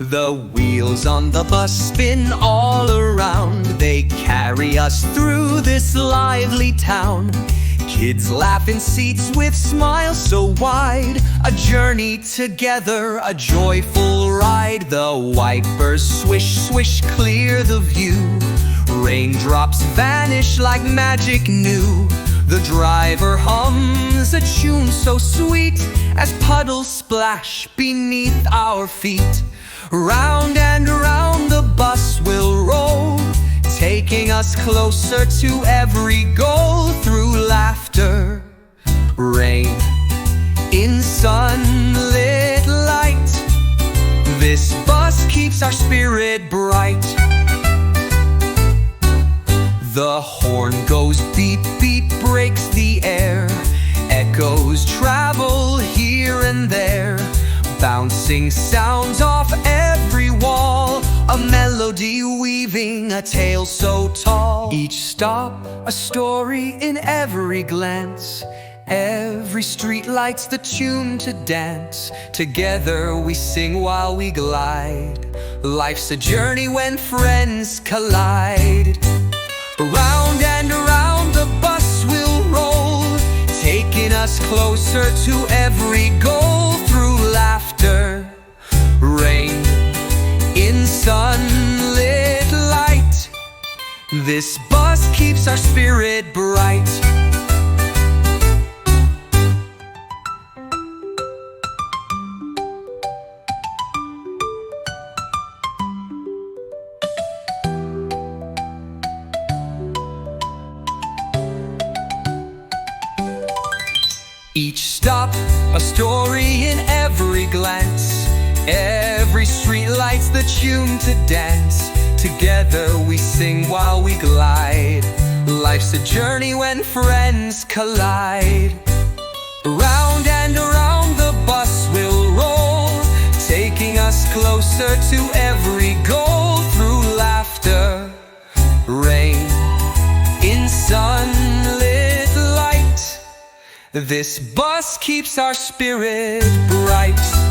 The wheels on the bus spin all around. They carry us through this lively town. Kids laugh in seats with smiles so wide. A journey together, a joyful ride. The wipers swish, swish, clear the view. Raindrops vanish like magic new. The driver hums a tune so sweet as puddles splash beneath our feet. Round and round the bus will roll, taking us closer to every goal. Through laughter, rain, in sunlit light, this bus keeps our spirit bright. The horn goes beep, beep, breaks the air. Echoes travel here and there, bouncing sounds off every wall. A melody weaving a tale so tall. Each stop, a story in every glance. Every street lights the tune to dance. Together we sing while we glide. Life's a journey when friends collide. Round and around the bus will roll, taking us closer to every goal. Through laughter, rain, in sunlit light, this bus keeps our spirit bright. Each stop, a story in every glance. Every street lights the tune to dance. Together we sing while we glide. Life's a journey when friends collide. Round and around the bus will roll, taking us closer to every goal. Through laughter, rain, in sunlit light, this bus keeps our spirit bright.